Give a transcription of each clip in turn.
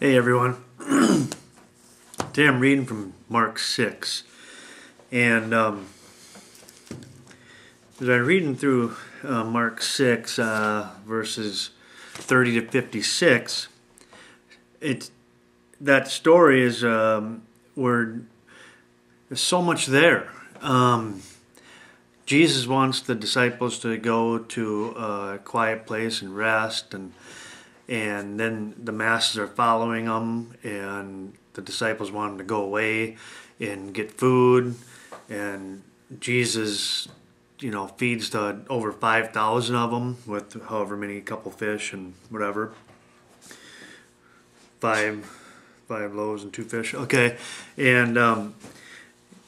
Hey everyone. Today I'm reading from Mark 6. And as I'm reading through Mark 6, verses 30 to 56, that story is where there's so much there. Jesus wants the disciples to go to a quiet place and rest, and then the masses are following them, and the disciples want them to go away and get food, and Jesus, feeds the over 5,000 of them with however many, couple fish and whatever, five loaves and two fish. Okay, and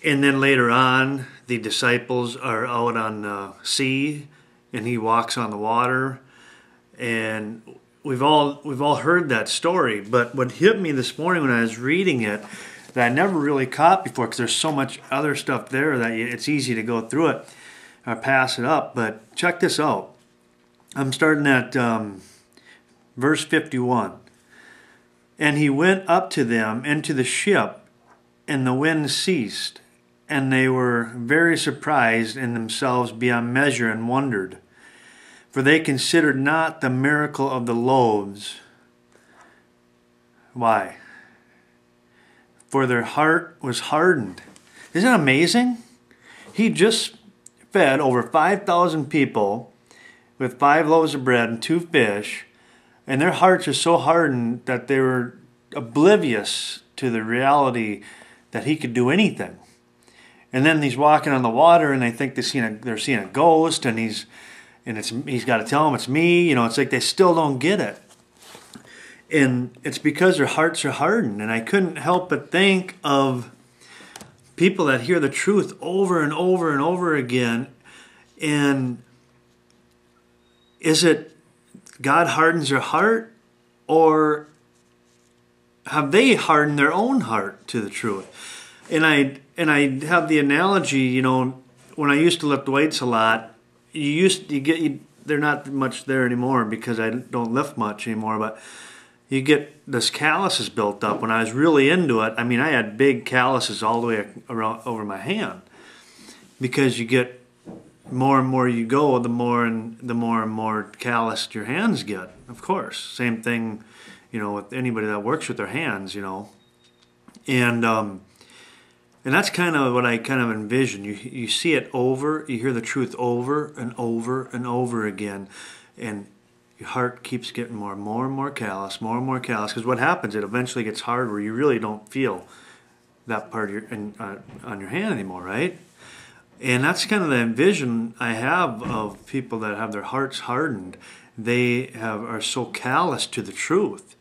then later on, the disciples are out on the sea, and he walks on the water, and We've all heard that story, but what hit me this morning when I was reading it that I never really caught before, because there's so much other stuff there that it's easy to go through it or pass it up. But check this out. I'm starting at verse 51. And he went up to them into the ship, and the wind ceased, and they were very surprised in themselves beyond measure, and wondered. For they considered not the miracle of the loaves. Why? For their heart was hardened. Isn't it amazing? He just fed over 5,000 people with 5 loaves of bread and 2 fish, and their hearts are so hardened that they were oblivious to the reality that he could do anything. And then he's walking on the water, and they think they're seeing a ghost, and he's got to tell them it's me. It's like they still don't get it. And it's because their hearts are hardened. And I couldn't help but think of people that hear the truth over and over and over again. And is it God hardens their heart, or have they hardened their own heart to the truth? And I have the analogy, when I used to lift weights a lot, they're not much there anymore because I don't lift much anymore, but you get this calluses built up. When I was really into it, I had big calluses all the way around over my hand, because you get more and more you go, the more and more calloused your hands get. Of course, same thing, with anybody that works with their hands, And that's kind of what I kind of envision. You see it over, you hear the truth over and over and over again, and your heart keeps getting more and more callous, because what happens, it eventually gets hard where you really don't feel that part of on your hand anymore, right? And that's kind of the vision I have of people that have their hearts hardened. They are so callous to the truth.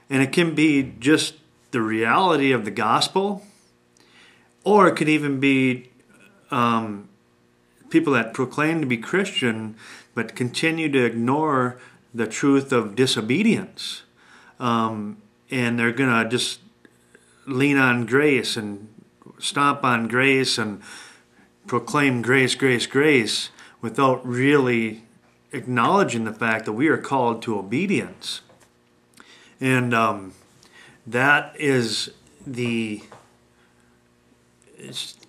And it can be just the reality of the gospel, or it could even be people that proclaim to be Christian but continue to ignore the truth of disobedience. And they're going to just lean on grace and stomp on grace and proclaim grace, grace, grace, without really acknowledging the fact that we are called to obedience. And that is the...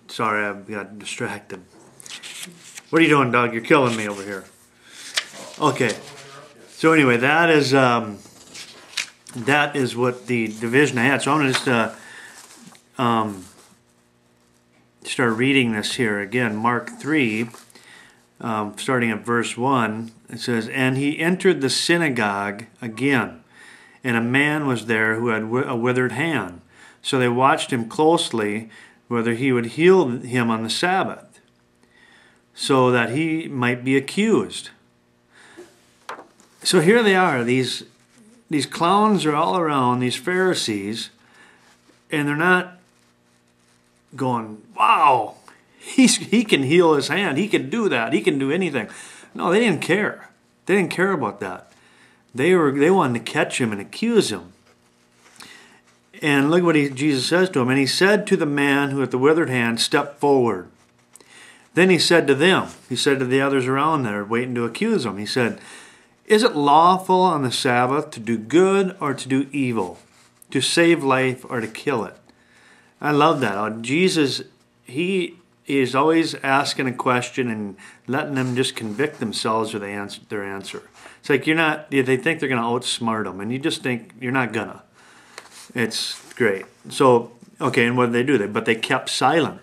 Sorry, I got distracted. What are you doing, Doug? You're killing me over here. Okay. So anyway, that is what the division I had. So I'm going to just start reading this here again. Mark 3, starting at verse 1. It says, And he entered the synagogue again, and a man was there who had a withered hand. So they watched him closely, whether he would heal him on the Sabbath, so that he might be accused. So here they are, these clowns are all around, these Pharisees, and they're not going, wow, he can heal his hand, he can do that, he can do anything. No, they didn't care. They didn't care about that. They wanted to catch him and accuse him. And look what Jesus says to him. And he said to the man who had the withered hand, Step forward. Then he said to them, he said to the others around there, waiting to accuse him, he said, Is it lawful on the Sabbath to do good or to do evil, to save life or to kill it. I love that. Jesus, he is always asking a question and letting them just convict themselves with their answer. It's like they think they're going to outsmart them, and you just think you're not gonna. It's great. So, okay, and what did they do? But they kept silent.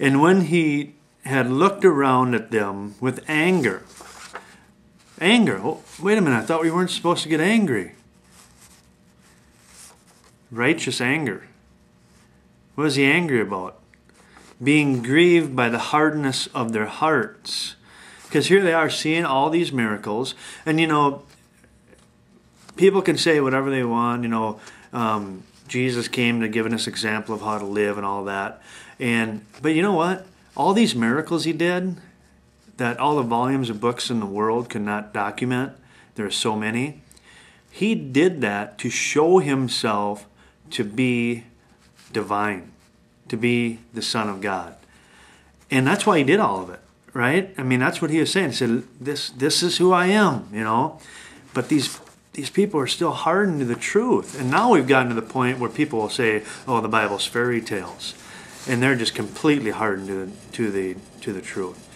And when he had looked around at them with anger. Anger? Oh, wait a minute, I thought we weren't supposed to get angry. Righteous anger. What is he angry about? Being grieved by the hardness of their hearts. Because here they are seeing all these miracles. And people can say whatever they want. Jesus came to give us an example of how to live and all that. But you know what? All these miracles he did, that all the volumes of books in the world could not document, there are so many, he did that to show himself to be divine, to be the Son of God. And that's why he did all of it, right? I mean, that's what he was saying. He said, this is who I am, But these people are still hardened to the truth. And now we've gotten to the point where people will say, oh, the Bible's fairy tales. And they're just completely hardened to the truth.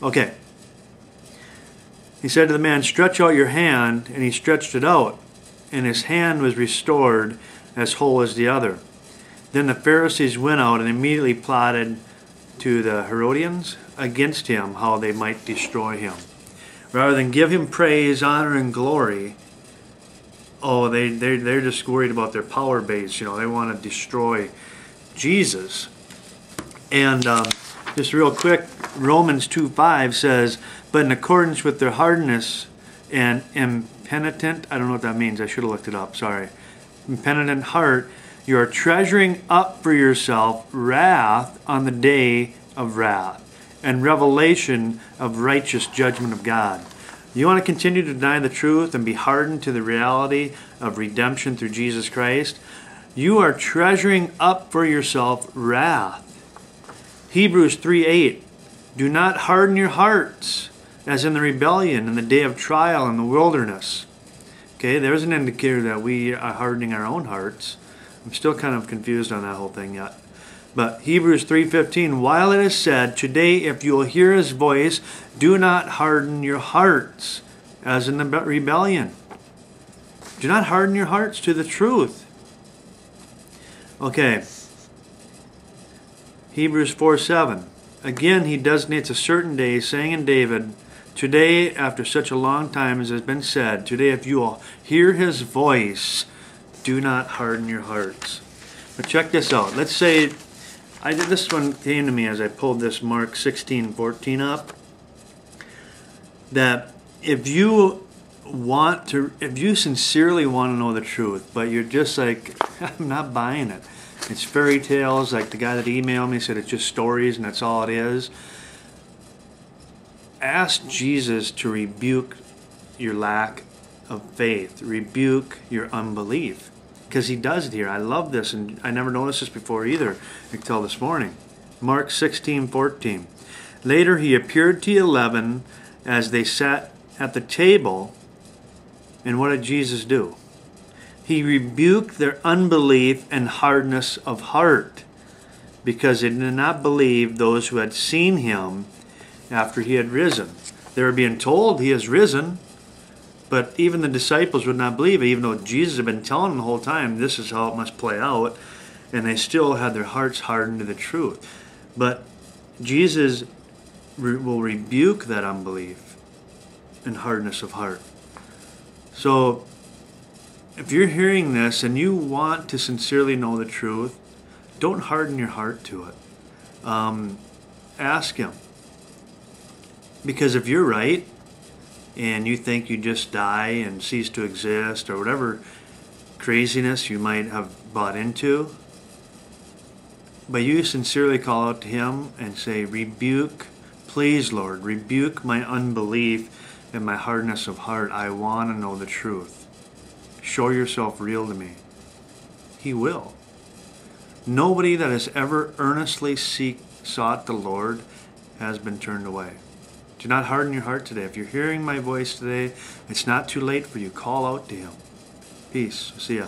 Okay. He said to the man, stretch out your hand, and he stretched it out, and his hand was restored as whole as the other. Then the Pharisees went out and immediately plotted to the Herodians against him, how they might destroy him. Rather than give him praise, honor, and glory, they're just worried about their power base. They want to destroy Jesus. And just real quick, Romans 2:5 says, but in accordance with their hardness and impenitent, I don't know what that means, I should have looked it up, sorry. Impenitent heart, you are treasuring up for yourself wrath on the day of wrath and revelation of righteous judgment of God. You want to continue to deny the truth and be hardened to the reality of redemption through Jesus Christ? You are treasuring up for yourself wrath. Hebrews 3:8. Do not harden your hearts as in the rebellion in the day of trial in the wilderness. Okay, there's an indicator that we are hardening our own hearts. I'm still kind of confused on that whole thing yet. But Hebrews 3:15, while it is said, today if you will hear his voice, do not harden your hearts as in the rebellion. Do not harden your hearts to the truth. Okay. Hebrews 4:7. Again, he designates a certain day, saying in David, today, after such a long time as has been said, today if you will hear his voice, do not harden your hearts. But check this out. Let's say, this one came to me as I pulled this Mark 16:14 up, that if you sincerely want to know the truth, but you're just like, I'm not buying it. It's fairy tales, like the guy that emailed me said it's just stories and that's all it is. Ask Jesus to rebuke your lack of faith, rebuke your unbelief. Because he does it here. I love this, and I never noticed this before either until this morning. Mark 16:14. Later he appeared to 11 as they sat at the table, and what did Jesus do? He rebuked their unbelief and hardness of heart, because they did not believe those who had seen him after he had risen. They were being told he has risen, but even the disciples would not believe it, even though Jesus had been telling them the whole time, this is how it must play out, and they still had their hearts hardened to the truth. But Jesus will rebuke that unbelief and hardness of heart. So, if you're hearing this and you want to sincerely know the truth, don't harden your heart to it. Ask him. Because if you're right, and you think you just die and cease to exist, or whatever craziness you might have bought into, but you sincerely call out to him and say, rebuke, please Lord, rebuke my unbelief and my hardness of heart. I want to know the truth. Show yourself real to me. He will. Nobody that has ever earnestly sought the Lord has been turned away. Do not harden your heart today. If you're hearing my voice today, it's not too late for you. Call out to him. Peace. See ya.